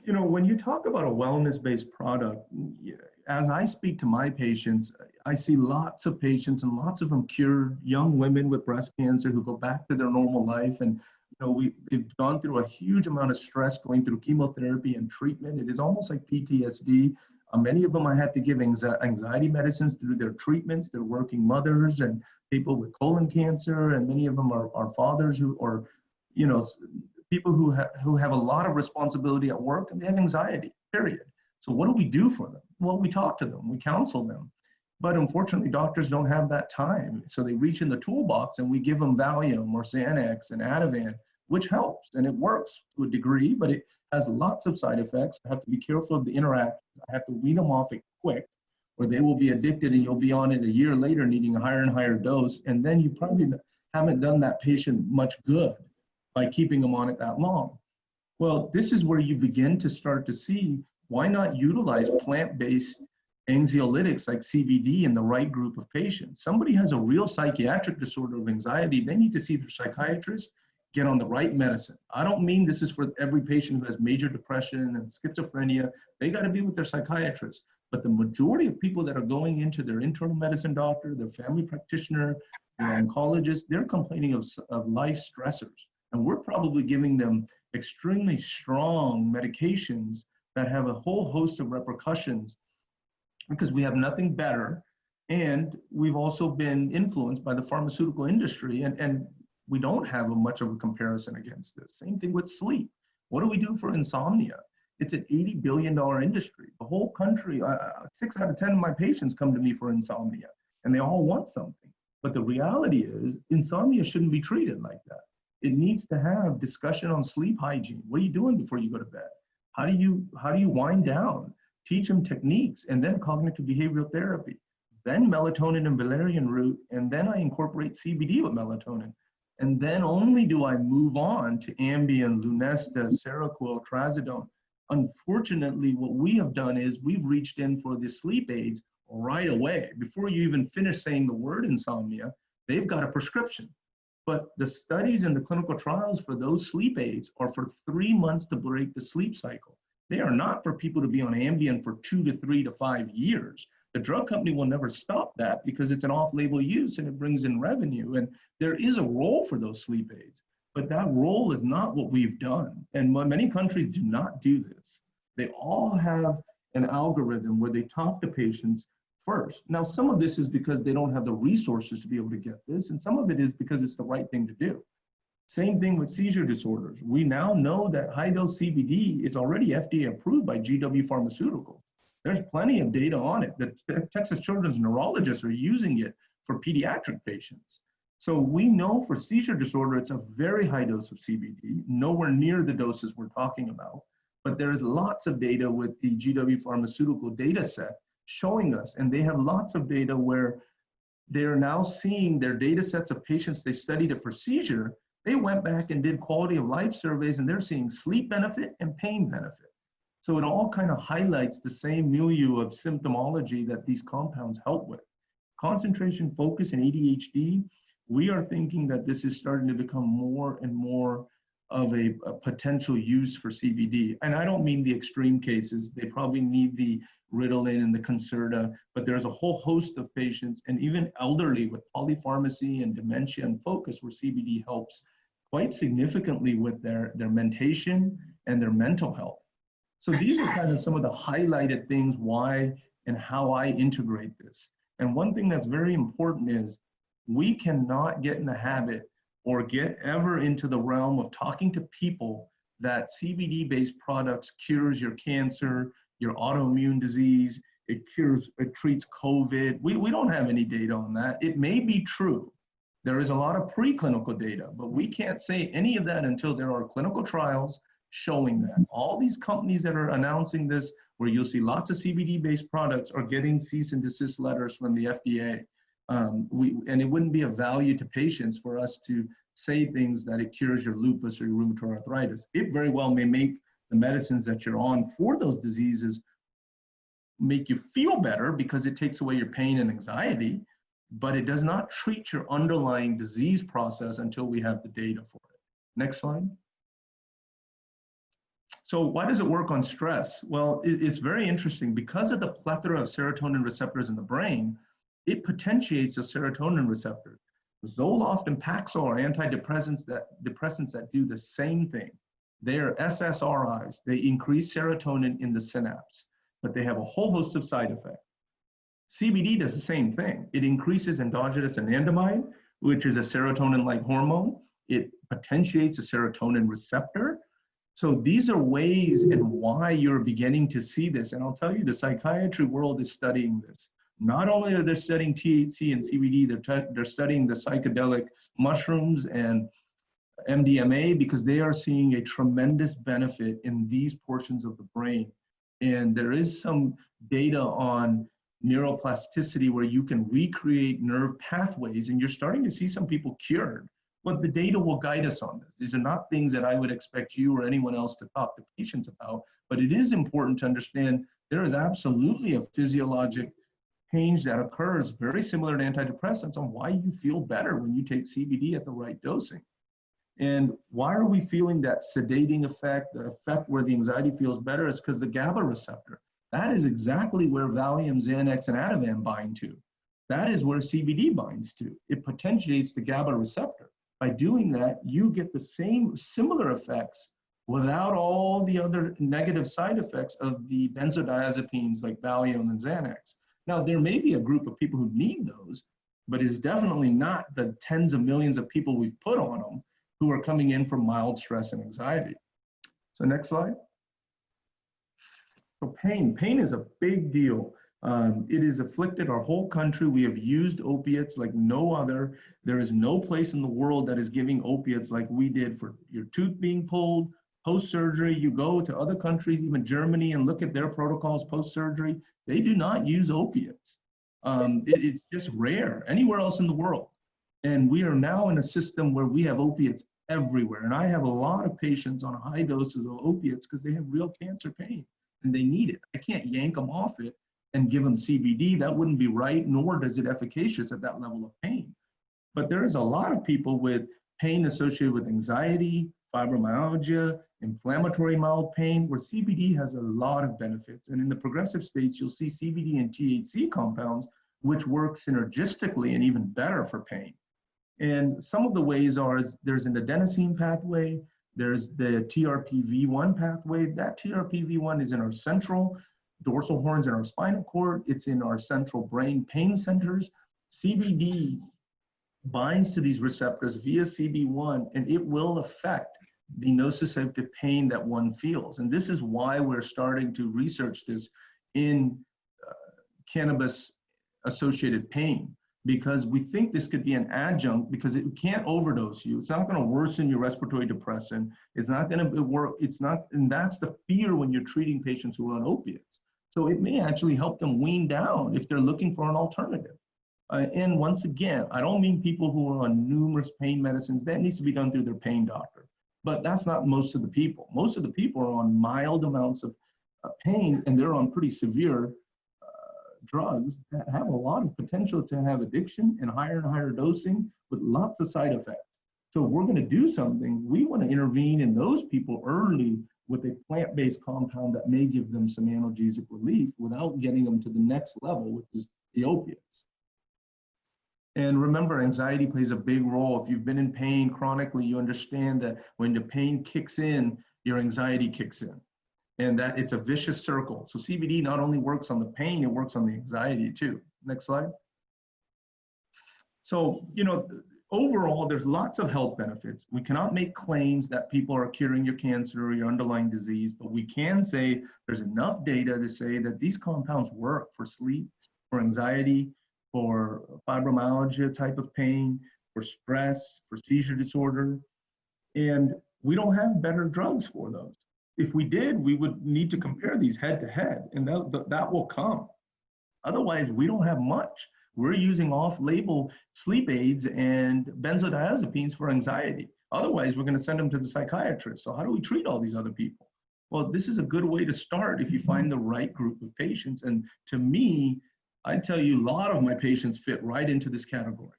You know, when you talk about a wellness-based product, as I speak to my patients, I see lots of patients and lots of them cured young women with breast cancer who go back to their normal life. And, they've gone through a huge amount of stress going through chemotherapy and treatment. It is almost like PTSD. Many of them I had to give anxiety medicines through their treatments. They're working mothers and people with colon cancer, and many of them are fathers you know, people who have a lot of responsibility at work, and they have anxiety, period. So what do we do for them? Well, we talk to them, we counsel them. But unfortunately, doctors don't have that time. So they reach in the toolbox and we give them Valium or Xanax and Ativan, which helps and it works to a degree, but it has lots of side effects. I have to be careful of the interactions. I have to wean them off it quick, or they will be addicted and you'll be on it a year later needing a higher and higher dose. And then you probably haven't done that patient much good by keeping them on it that long. Well, this is where you begin to start to see, why not utilize plant-based anxiolytics like CBD in the right group of patients? Somebody has a real psychiatric disorder of anxiety, they need to see their psychiatrist, get on the right medicine. I don't mean this is for every patient who has major depression and schizophrenia. They got to be with their psychiatrist. But the majority of people that are going into their internal medicine doctor, their family practitioner, their oncologist, they're complaining of life stressors. And we're probably giving them extremely strong medications that have a whole host of repercussions because we have nothing better. And we've also been influenced by the pharmaceutical industry, and we don't have much of a comparison against this. Same thing with sleep. What do we do for insomnia? It's an $80 billion industry. The whole country, 6 out of 10 of my patients come to me for insomnia, and they all want something. But the reality is, insomnia shouldn't be treated like that. It needs to have discussion on sleep hygiene. What are you doing before you go to bed? How do you wind down? Teach them techniques, and then cognitive behavioral therapy, then melatonin and valerian root, and then I incorporate CBD with melatonin. And then only do I move on to Ambien, Lunesta, Seroquel, Trazodone. Unfortunately, what we have done is we've reached in for the sleep aids right away. Before you even finish saying the word insomnia, they've got a prescription. But the studies and the clinical trials for those sleep aids are for 3 months to break the sleep cycle. They are not for people to be on Ambien for 2 to 3 to 5 years. The drug company will never stop that because it's an off-label use and it brings in revenue. And there is a role for those sleep aids, but that role is not what we've done. And many countries do not do this. They all have an algorithm where they talk to patients first. Now, some of this is because they don't have the resources to be able to get this, and some of it is because it's the right thing to do. Same thing with seizure disorders. We now know that high-dose CBD is already FDA approved by GW Pharmaceuticals. There's plenty of data on it. The Texas Children's neurologists are using it for pediatric patients. So we know for seizure disorder, it's a very high dose of CBD, nowhere near the doses we're talking about. But there's lots of data with the GW Pharmaceutical data set showing us, and they have lots of data where they're now seeing their data sets of patients they studied it for seizure. They went back and did quality of life surveys, and they're seeing sleep benefit and pain benefit. So it all kind of highlights the same milieu of symptomology that these compounds help with. Concentration, focus, and ADHD, we are thinking that this is starting to become more and more of a potential use for CBD. And I don't mean the extreme cases. They probably need the Ritalin and the Concerta, but there's a whole host of patients, and even elderly with polypharmacy and dementia and focus, where CBD helps quite significantly with their mentation and their mental health. So these are kind of some of the highlighted things why and how I integrate this. And one thing that's very important is we cannot get in the habit or get ever into the realm of talking to people that CBD-based products cures your cancer, your autoimmune disease, it treats COVID. We don't have any data on that. It may be true. There is a lot of preclinical data, but we can't say any of that until there are clinical trials showing that. All these companies that are announcing this, where you'll see lots of CBD-based products, are getting cease and desist letters from the FDA. And it wouldn't be of value to patients for us to say things that it cures your lupus or your rheumatoid arthritis. It very well may make the medicines that you're on for those diseases make you feel better because it takes away your pain and anxiety, but it does not treat your underlying disease process until we have the data for it. Next slide. So why does it work on stress? Well, it's very interesting. Because of the plethora of serotonin receptors in the brain, it potentiates the serotonin receptor. Zoloft and Paxil are antidepressants that do the same thing. They are SSRIs. They increase serotonin in the synapse, but they have a whole host of side effects. CBD does the same thing. It increases endogenous anandamide, which is a serotonin-like hormone. It potentiates a serotonin receptor. So these are ways and why you're beginning to see this. And I'll tell you, the psychiatry world is studying this. Not only are they studying THC and CBD, they're studying the psychedelic mushrooms and MDMA because they are seeing a tremendous benefit in these portions of the brain. And there is some data on neuroplasticity where you can recreate nerve pathways, and you're starting to see some people cured. But the data will guide us on this. These are not things that I would expect you or anyone else to talk to patients about, but it is important to understand there is absolutely a physiologic change that occurs very similar to antidepressants on why you feel better when you take CBD at the right dosing. And why are we feeling that sedating effect, the effect where the anxiety feels better? Is because the GABA receptor. That is exactly where Valium, Xanax, and Ativan bind to. That is where CBD binds to. It potentiates the GABA receptor. By doing that, you get the same similar effects without all the other negative side effects of the benzodiazepines like Valium and Xanax. Now, there may be a group of people who need those, but it's definitely not the tens of millions of people we've put on them who are coming in from mild stress and anxiety. So next slide. So pain is a big deal. It has afflicted our whole country. We have used opiates like no other. There is no place in the world that is giving opiates like we did for your tooth being pulled, post-surgery. You go to other countries, even Germany, and look at their protocols post-surgery. They do not use opiates. It's just rare anywhere else in the world. And we are now in a system where we have opiates everywhere. And I have a lot of patients on high doses of opiates because they have real cancer pain and they need it. I can't yank them off it and give them CBD. That wouldn't be right, nor does it efficacious at that level of pain. But there is a lot of people with pain associated with anxiety, fibromyalgia, inflammatory mild pain, where CBD has a lot of benefits. And in the progressive states, you'll see CBD and THC compounds, which work synergistically and even better for pain. And some of the ways are, there's an adenosine pathway, there's the TRPV1 pathway. That TRPV1 is in our central dorsal horns in our spinal cord. It's in our central brain pain centers. CBD binds to these receptors via CB1, and it will affect the nociceptive pain that one feels. And this is why we're starting to research this in cannabis-associated pain, because we think this could be an adjunct because it can't overdose you. It's not going to worsen your respiratory depressant. It's not going to work. It's not, and that's the fear when you're treating patients who are on opiates. So it may actually help them wean down if they're looking for an alternative. And once again, I don't mean people who are on numerous pain medicines. That needs to be done through their pain doctor. But that's not most of the people. Most of the people are on mild amounts of pain, and they're on pretty severe drugs that have a lot of potential to have addiction and higher dosing with lots of side effects. So if we're going to do something, we want to intervene in those people early with a plant-based compound that may give them some analgesic relief without getting them to the next level, which is the opiates. And remember, anxiety plays a big role. If you've been in pain chronically, you understand that when the pain kicks in, your anxiety kicks in. And that it's a vicious circle. So CBD not only works on the pain, it works on the anxiety too. Next slide. So, overall, there's lots of health benefits. We cannot make claims that people are curing your cancer or your underlying disease, but we can say there's enough data to say that these compounds work for sleep, for anxiety, for fibromyalgia type of pain, for stress, for seizure disorder. And we don't have better drugs for those. If we did, we would need to compare these head to head, and that will come. Otherwise, we don't have much. We're using off-label sleep aids and benzodiazepines for anxiety. Otherwise, we're going to send them to the psychiatrist. So how do we treat all these other people? Well, this is a good way to start if you find the right group of patients. And to me, I tell you, a lot of my patients fit right into this category.